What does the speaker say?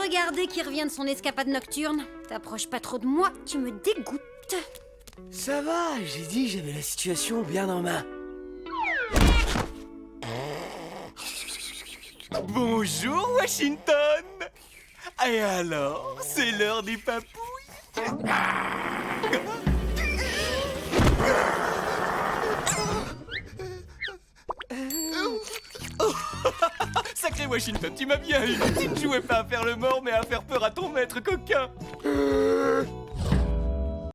Regardez qui revient de son escapade nocturne. T'approches pas trop de moi, tu me dégoûtes. Ça va, j'ai dit j'avais la situation bien en main. Bonjour, Washington. Et alors, c'est l'heure des papouilles. Sacré Washington, tu m'as bien eu. Tu ne jouais pas à faire le mort, mais à faire peur à ton maître coquin.